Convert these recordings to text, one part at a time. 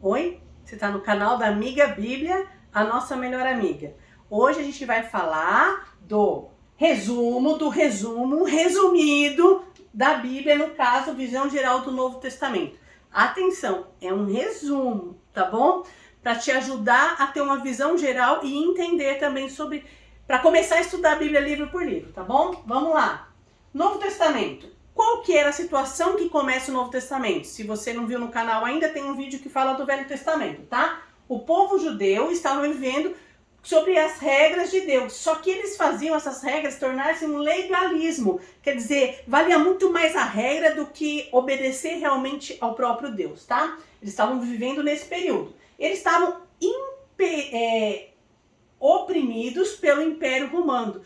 Oi, você está no canal da Amiga Bíblia, a nossa melhor amiga. Hoje a gente vai falar do resumido da Bíblia, no caso, visão geral do Novo Testamento. Atenção, é um resumo, tá bom? Para te ajudar a ter uma visão geral e entender também sobre... Para começar a estudar a Bíblia livro por livro, tá bom? Vamos lá. Novo Testamento. Qual que era a situação que começa o Novo Testamento? Se você não viu no canal ainda, tem um vídeo que fala do Velho Testamento, tá? O povo judeu estava vivendo sobre as regras de Deus. Só que eles faziam essas regras tornar-se um legalismo. Quer dizer, valia muito mais a regra do que obedecer realmente ao próprio Deus, tá? Eles estavam vivendo nesse período. Eles estavam oprimidos pelo Império Romano.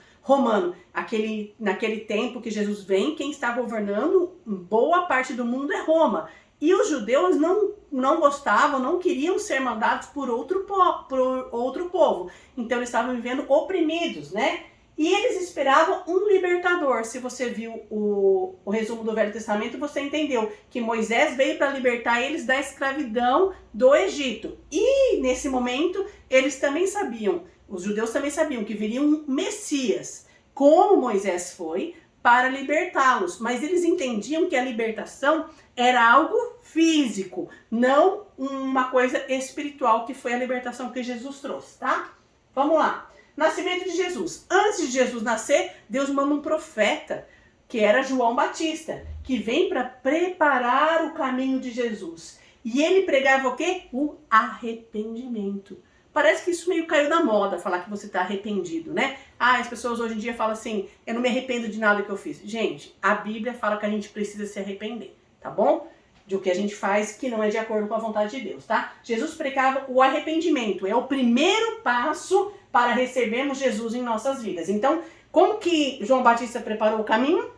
Naquele tempo que Jesus vem, quem está governando boa parte do mundo é Roma. E os judeus não gostavam, não queriam ser mandados por outro povo. Então eles estavam vivendo oprimidos, né? E eles esperavam um libertador. Se você viu o resumo do Velho Testamento, você entendeu que Moisés veio para libertar eles da escravidão do Egito. E nesse momento, eles também sabiam, os judeus também sabiam que viria um Messias, como Moisés foi, para libertá-los. Mas eles entendiam que a libertação era algo físico, não uma coisa espiritual, que foi a libertação que Jesus trouxe, tá? Vamos lá. Nascimento de Jesus. Antes de Jesus nascer, Deus manda um profeta, que era João Batista, que vem para preparar o caminho de Jesus. E ele pregava o quê? O arrependimento. Parece que isso meio caiu da moda, falar que você está arrependido, né? As pessoas hoje em dia falam assim, eu não me arrependo de nada que eu fiz. Gente, a Bíblia fala que a gente precisa se arrepender, tá bom? De o que a gente faz que não é de acordo com a vontade de Deus, tá? Jesus pregava o arrependimento, é o primeiro passo para recebermos Jesus em nossas vidas. Então, como que João Batista preparou o caminho?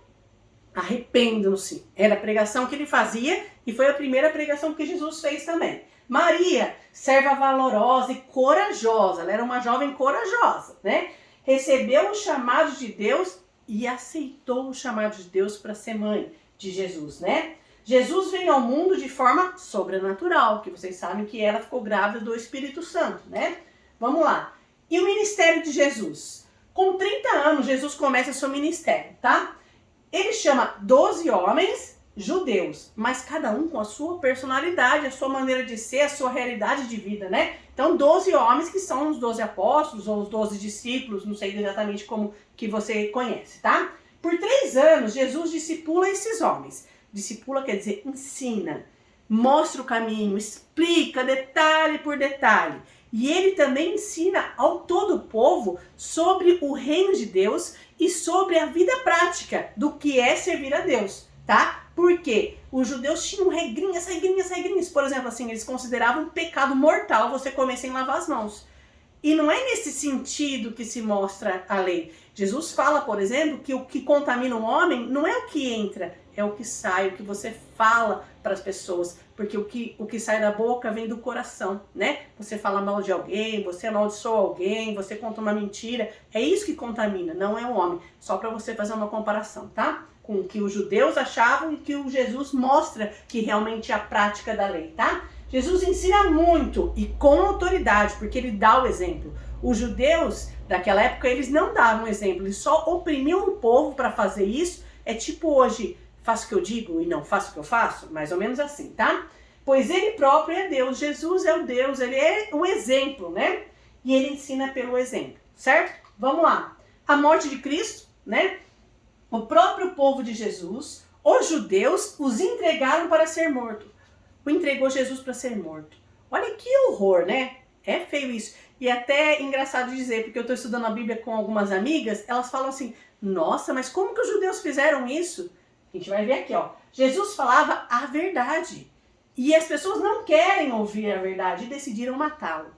Arrependam-se. Era a pregação que ele fazia e foi a primeira pregação que Jesus fez também. Maria, serva valorosa e corajosa, ela era uma jovem corajosa, né? Recebeu o chamado de Deus e aceitou o chamado de Deus para ser mãe de Jesus, né? Jesus veio ao mundo de forma sobrenatural, que vocês sabem que ela ficou grávida do Espírito Santo, né? Vamos lá. E o ministério de Jesus? Com 30 anos, Jesus começa seu ministério, tá? Ele chama 12 homens judeus, mas cada um com a sua personalidade, a sua maneira de ser, a sua realidade de vida, né? Então, 12 homens que são os 12 apóstolos ou os 12 discípulos, não sei exatamente como que você conhece, tá? Por 3 anos, Jesus discipula esses homens. Discipula quer dizer ensina, mostra o caminho, explica detalhe por detalhe. E ele também ensina ao todo o povo sobre o reino de Deus e sobre a vida prática do que é servir a Deus, tá? Porque os judeus tinham regrinhas. Por exemplo, assim, eles consideravam um pecado mortal você comer sem lavar as mãos. E não é nesse sentido que se mostra a lei. Jesus fala, por exemplo, que o que contamina um homem não é o que entra, é o que sai, o que você fala para as pessoas. Porque o que sai da boca vem do coração, né? Você fala mal de alguém, você amaldiçoa alguém, você conta uma mentira. É isso que contamina, não é o homem. Só para você fazer uma comparação, tá? Com o que os judeus achavam e que o Jesus mostra que realmente é a prática da lei, tá? Jesus ensina muito e com autoridade, porque ele dá o exemplo. Os judeus daquela época, eles não davam exemplo, eles só oprimiam o povo para fazer isso. É tipo hoje, faço o que eu digo e não faço o que eu faço, mais ou menos assim, tá? Pois ele próprio é Deus, Jesus é o Deus, ele é o exemplo, né? E ele ensina pelo exemplo, certo? Vamos lá. A morte de Cristo, né? O próprio povo de Jesus, os judeus, os entregaram para ser morto. Entregou Jesus para ser morto. Olha que horror, né? É feio isso. E até engraçado dizer, porque eu estou estudando a Bíblia com algumas amigas, elas falam assim, nossa, mas como que os judeus fizeram isso? A gente vai ver aqui, ó. Jesus falava a verdade. E as pessoas não querem ouvir a verdade e decidiram matá-lo.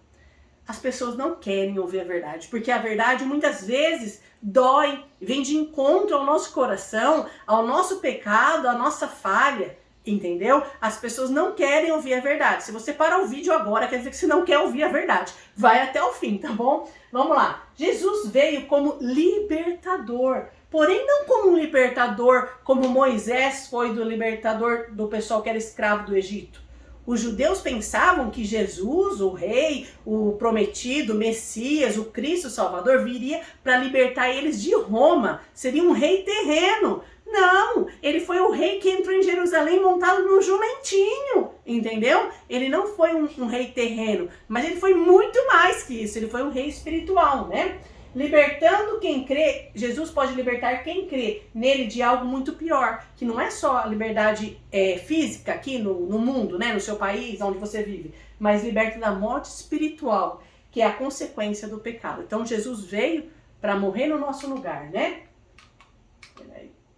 As pessoas não querem ouvir a verdade, porque a verdade muitas vezes dói, vem de encontro ao nosso coração, ao nosso pecado, à nossa falha. Entendeu? As pessoas não querem ouvir a verdade. Se você parar o vídeo agora, quer dizer que você não quer ouvir a verdade. Vai até o fim, tá bom? Vamos lá. Jesus veio como libertador. Porém, não como um libertador como Moisés foi do libertador do pessoal que era escravo do Egito. Os judeus pensavam que Jesus, o rei, o prometido, o Messias, o Cristo Salvador, viria para libertar eles de Roma. Seria um rei terreno. Não, ele foi o rei que entrou em Jerusalém montado num jumentinho, entendeu? Ele não foi um rei terreno, mas ele foi muito mais que isso, ele foi um rei espiritual, né? Libertando quem crê, Jesus pode libertar quem crê nele de algo muito pior, que não é só a liberdade física aqui no mundo, né, no seu país, onde você vive, mas liberta da morte espiritual, que é a consequência do pecado. Então Jesus veio para morrer no nosso lugar, né?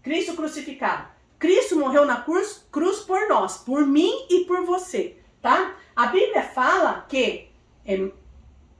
Cristo crucificado. Cristo morreu na cruz por nós, por mim e por você, tá? A Bíblia fala que,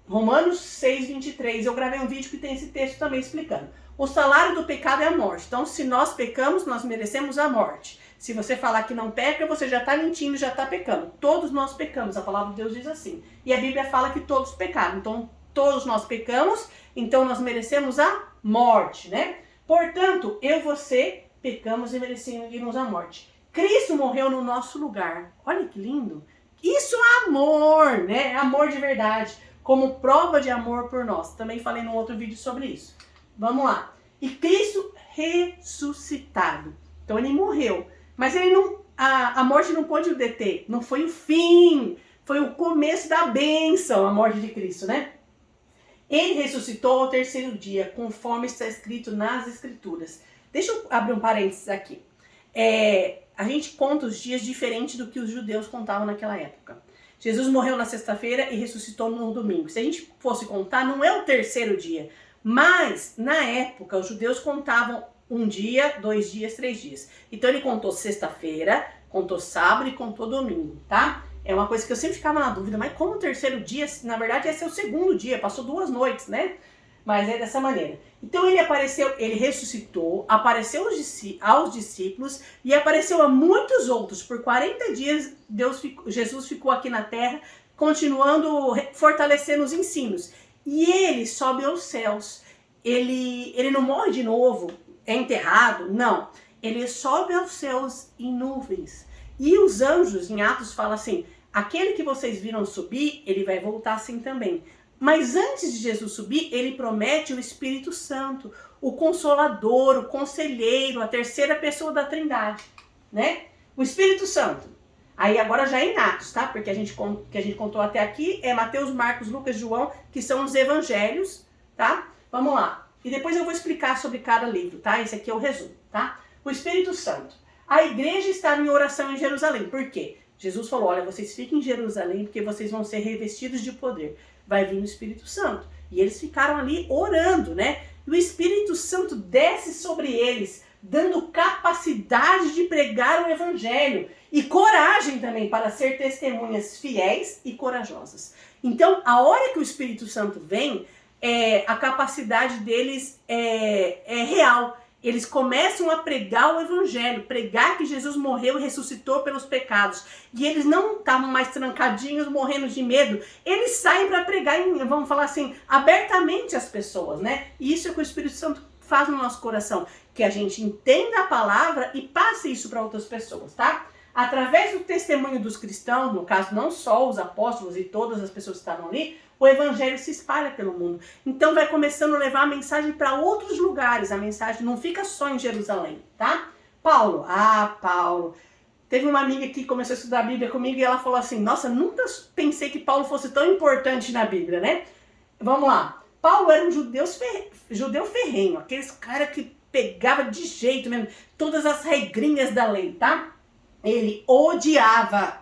Romanos 6:23, eu gravei um vídeo que tem esse texto também explicando. O salário do pecado é a morte. Então, se nós pecamos, nós merecemos a morte. Se você falar que não peca, você já está mentindo, já está pecando. Todos nós pecamos, a palavra de Deus diz assim. E a Bíblia fala que todos pecaram. Então, todos nós pecamos, então nós merecemos a morte, né? Portanto, eu e você pecamos e merecemos a morte. Cristo morreu no nosso lugar. Olha que lindo. Isso é amor, né? Amor de verdade. Como prova de amor por nós. Também falei num outro vídeo sobre isso. Vamos lá. E Cristo ressuscitado. Então ele morreu. Mas ele não, a morte não pôde o deter. Não foi o fim. Foi o começo da bênção, a morte de Cristo, né? Ele ressuscitou ao terceiro dia, conforme está escrito nas Escrituras. Deixa eu abrir um parênteses aqui. A gente conta os dias diferente do que os judeus contavam naquela época. Jesus morreu na sexta-feira e ressuscitou no domingo. Se a gente fosse contar, não é o terceiro dia. Mas, na época, os judeus contavam 1 dia, 2 dias, 3 dias. Então ele contou sexta-feira, contou sábado e contou domingo, tá? É uma coisa que eu sempre ficava na dúvida, mas como o terceiro dia, na verdade esse é o segundo dia, passou 2 noites, né? Mas é dessa maneira. Então ele apareceu, ele ressuscitou, apareceu aos discípulos e apareceu a muitos outros. Por 40 dias Jesus ficou aqui na terra, continuando fortalecendo os ensinos. E ele sobe aos céus. Ele não morre de novo, é enterrado, não. Ele sobe aos céus em nuvens. E os anjos, em Atos, falam assim, aquele que vocês viram subir, ele vai voltar assim também. Mas antes de Jesus subir, ele promete o Espírito Santo, o Consolador, o Conselheiro, a terceira pessoa da Trindade, né? O Espírito Santo. Aí agora já é em Atos, tá? Porque a gente contou até aqui é Mateus, Marcos, Lucas, João, que são os evangelhos, tá? Vamos lá. E depois eu vou explicar sobre cada livro, tá? Esse aqui é o resumo, tá? O Espírito Santo. A igreja estava em oração em Jerusalém. Por quê? Jesus falou, olha, vocês fiquem em Jerusalém porque vocês vão ser revestidos de poder. Vai vir o Espírito Santo. E eles ficaram ali orando, né? E o Espírito Santo desce sobre eles, dando capacidade de pregar o Evangelho. E coragem também para ser testemunhas fiéis e corajosas. Então, a hora que o Espírito Santo vem, a capacidade deles é real. Eles começam a pregar o Evangelho, pregar que Jesus morreu e ressuscitou pelos pecados. E eles não estavam mais trancadinhos, morrendo de medo. Eles saem para pregar, vamos falar assim, abertamente às pessoas, né? E isso é o que o Espírito Santo faz no nosso coração. Que a gente entenda a palavra e passe isso para outras pessoas, tá? Através do testemunho dos cristãos, no caso não só os apóstolos e todas as pessoas que estavam ali, o evangelho se espalha pelo mundo. Então vai começando a levar a mensagem para outros lugares. A mensagem não fica só em Jerusalém, tá? Paulo. Teve uma amiga que começou a estudar a Bíblia comigo e ela falou assim, nossa, nunca pensei que Paulo fosse tão importante na Bíblia, né? Vamos lá. Paulo era um judeu ferrenho, aqueles cara que pegava de jeito mesmo, todas as regrinhas da lei, tá? Ele odiava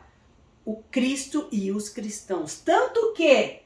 o Cristo e os cristãos, tanto que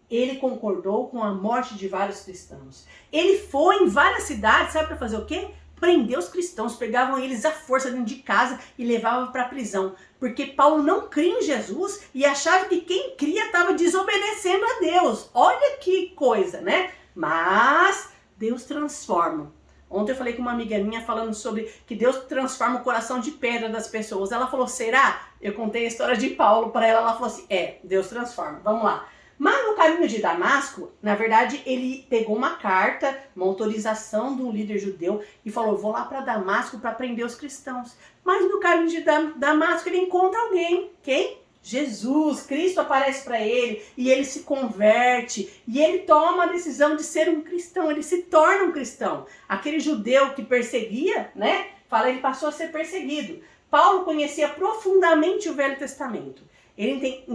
ele concordou com a morte de vários cristãos. Ele foi em várias cidades, sabe para fazer o quê? Prender os cristãos, pegavam eles à força dentro de casa e levavam para a prisão. Porque Paulo não cria em Jesus e achava que quem cria estava desobedecendo a Deus. Olha que coisa, né? Mas Deus transforma. Ontem eu falei com uma amiga minha falando sobre que Deus transforma o coração de pedra das pessoas. Ela falou, será? Eu contei a história de Paulo para ela, ela falou assim, Deus transforma. Vamos lá. Mas no caminho de Damasco, na verdade, ele pegou uma carta, uma autorização de um líder judeu e falou, vou lá para Damasco para prender os cristãos. Mas no caminho de Damasco ele encontra alguém. Quem? Jesus, Cristo aparece para ele e ele se converte e ele toma a decisão de ser um cristão, ele se torna um cristão. Aquele judeu que perseguia, né? Fala, ele passou a ser perseguido. Paulo conhecia profundamente o Velho Testamento. Ele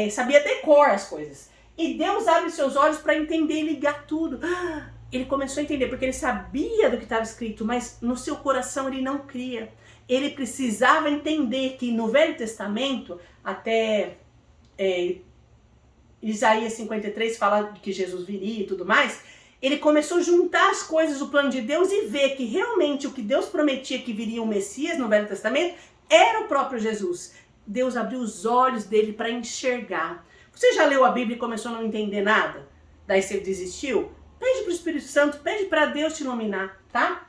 sabia decor as coisas. E Deus abre seus olhos para entender e ligar tudo. Ele começou a entender, porque ele sabia do que estava escrito, mas no seu coração ele não cria. Ele precisava entender que no Velho Testamento, até Isaías 53 fala que Jesus viria e tudo mais, ele começou a juntar as coisas do plano de Deus e ver que realmente o que Deus prometia que viria o Messias no Velho Testamento era o próprio Jesus. Deus abriu os olhos dele para enxergar. Você já leu a Bíblia e começou a não entender nada? Daí você desistiu? Pede para o Espírito Santo, pede para Deus te iluminar, tá?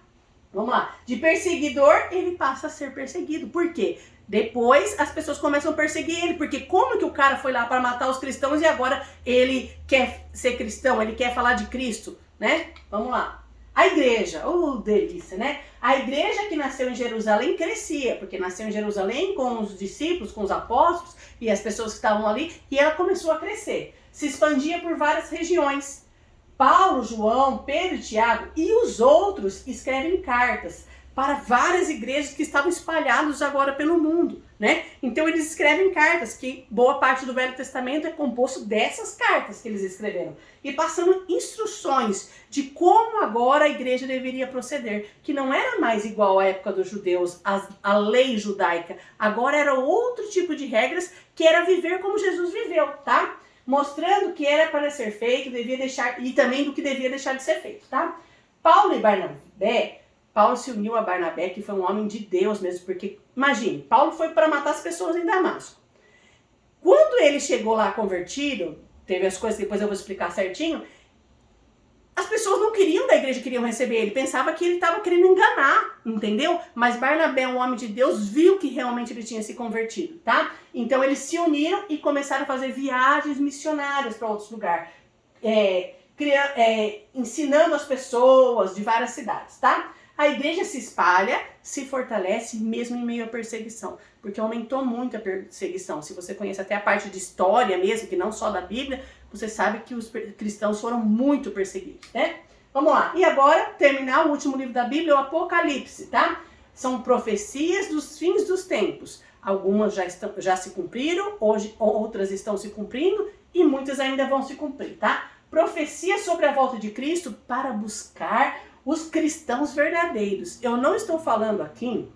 Vamos lá. De perseguidor, ele passa a ser perseguido. Por quê? Depois as pessoas começam a perseguir ele, porque como que o cara foi lá para matar os cristãos e agora ele quer ser cristão, ele quer falar de Cristo, né? Vamos lá. A igreja, delícia, né? A igreja que nasceu em Jerusalém crescia, porque nasceu em Jerusalém com os discípulos, com os apóstolos e as pessoas que estavam ali, e ela começou a crescer. Se expandia por várias regiões. Paulo, João, Pedro e Tiago e os outros escrevem cartas para várias igrejas que estavam espalhadas agora pelo mundo, né? Então eles escrevem cartas, que boa parte do Velho Testamento é composto dessas cartas que eles escreveram. E passando instruções de como agora a igreja deveria proceder, que não era mais igual à época dos judeus, a lei judaica. Agora era outro tipo de regras, que era viver como Jesus viveu, tá? Mostrando o que era para ser feito, devia deixar, e também do que devia deixar de ser feito, tá? Paulo se uniu a Barnabé, que foi um homem de Deus mesmo, porque, imagine, Paulo foi para matar as pessoas em Damasco. Quando ele chegou lá convertido, teve as coisas que depois eu vou explicar certinho, as pessoas não queriam da igreja, queriam receber ele, pensava que ele estava querendo enganar, entendeu? Mas Barnabé, um homem de Deus, viu que realmente ele tinha se convertido, tá? Então eles se uniram e começaram a fazer viagens missionárias para outros lugares, ensinando as pessoas de várias cidades, tá? A igreja se espalha, se fortalece mesmo em meio à perseguição, porque aumentou muito a perseguição. Se você conhece até a parte de história mesmo, que não só da Bíblia, você sabe que os cristãos foram muito perseguidos, né? Vamos lá. E agora, terminar o último livro da Bíblia, o Apocalipse, tá? São profecias dos fins dos tempos. Algumas já se cumpriram, hoje outras estão se cumprindo e muitas ainda vão se cumprir, tá? Profecia sobre a volta de Cristo para buscar os cristãos verdadeiros. Eu não estou falando aqui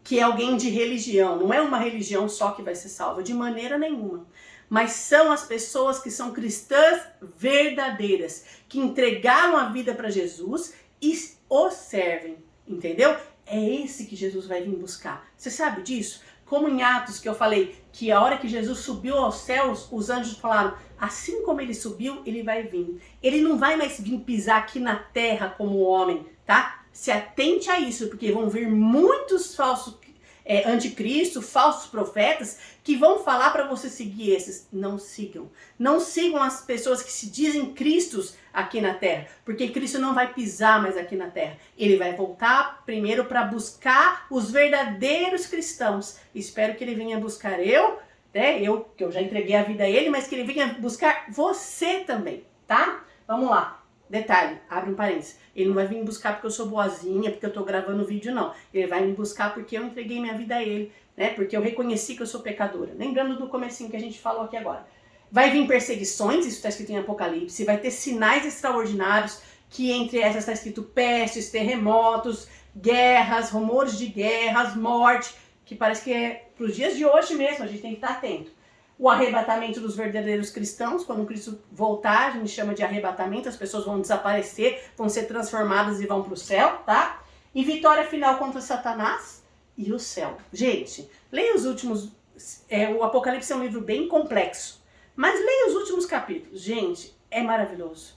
que é alguém de religião, não é uma religião só que vai ser salva, de maneira nenhuma. Mas são as pessoas que são cristãs verdadeiras, que entregaram a vida para Jesus e o servem, entendeu? É esse que Jesus vai vir buscar. Você sabe disso? Como em Atos que eu falei, que a hora que Jesus subiu aos céus, os anjos falaram, assim como ele subiu, ele vai vir. Ele não vai mais vir pisar aqui na terra como homem, tá? Se atente a isso, porque vão vir muitos falsos anticristo, falsos profetas, que vão falar para você seguir esses. Não sigam. Não sigam as pessoas que se dizem cristos aqui na terra, porque Cristo não vai pisar mais aqui na terra. Ele vai voltar primeiro para buscar os verdadeiros cristãos. Espero que ele venha buscar que eu já entreguei a vida a ele, mas que ele venha buscar você também, tá? Vamos lá. Detalhe, abre um parênteses. Ele não vai vir me buscar porque eu sou boazinha, porque eu tô gravando vídeo, não. Ele vai me buscar porque eu entreguei minha vida a ele, né? Porque eu reconheci que eu sou pecadora. Lembrando do comecinho que a gente falou aqui agora. Vai vir perseguições, isso está escrito em Apocalipse. Vai ter sinais extraordinários, que entre essas está escrito pestes, terremotos, guerras, rumores de guerras, morte, que parece que é para os dias de hoje mesmo, a gente tem que estar atento. O arrebatamento dos verdadeiros cristãos, quando Cristo voltar, a gente chama de arrebatamento, as pessoas vão desaparecer, vão ser transformadas e vão para o céu, tá? E vitória final contra Satanás e o céu. Gente, leia os últimos... o Apocalipse é um livro bem complexo, mas leia os últimos capítulos. Gente, é maravilhoso.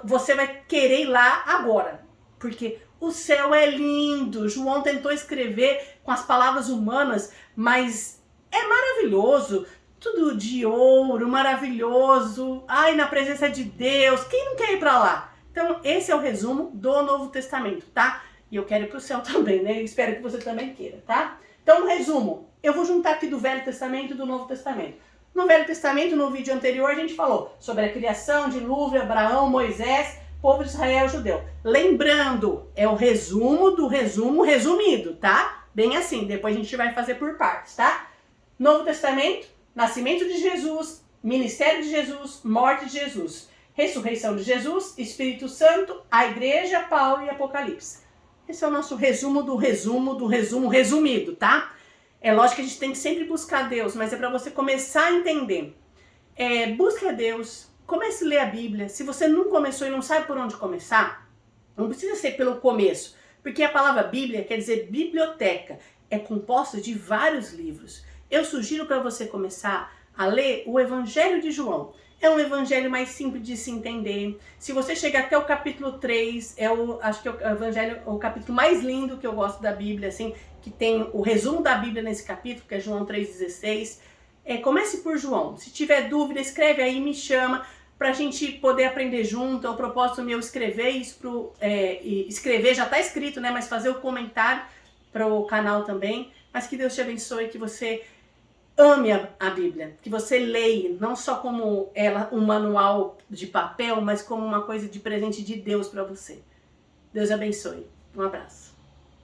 Você vai querer ir lá agora, porque o céu é lindo. João tentou escrever com as palavras humanas, mas é maravilhoso. Tudo de ouro, maravilhoso. Ai, na presença de Deus. Quem não quer ir para lá? Então, esse é o resumo do Novo Testamento, tá? E eu quero ir pro céu também, né? Eu espero que você também queira, tá? Então, Então, resumo, eu vou juntar aqui do Velho Testamento e do Novo Testamento. No Velho Testamento, no vídeo anterior, a gente falou sobre a criação, dilúvio, Abraão, Moisés, povo de Israel, judeu. Lembrando, é o resumo do resumo resumido, tá? Bem assim, depois a gente vai fazer por partes, tá? Novo Testamento, nascimento de Jesus, ministério de Jesus, morte de Jesus, ressurreição de Jesus, Espírito Santo, a igreja, Paulo e Apocalipse. Esse é o nosso resumo do resumo do resumo resumido, tá? É lógico que a gente tem que sempre buscar Deus, mas é para você começar a entender. Busque a Deus, comece a ler a Bíblia. Se você não começou e não sabe por onde começar, não precisa ser pelo começo, porque a palavra Bíblia quer dizer biblioteca, é composta de vários livros. Eu sugiro para você começar a ler o Evangelho de João. É um evangelho mais simples de se entender. Se você chega até o capítulo 3, acho que é o evangelho, o capítulo mais lindo que eu gosto da Bíblia, assim, que tem o resumo da Bíblia nesse capítulo, que é João 3,16. Comece por João. Se tiver dúvida, escreve aí, me chama, pra gente poder aprender junto. É o propósito meu escrever isso escrever, já tá escrito, né? Mas fazer o comentário pro canal também. Mas que Deus te abençoe, que você ame a Bíblia, que você leia, não só como um manual de papel, mas como uma coisa de presente de Deus para você. Deus abençoe. Um abraço.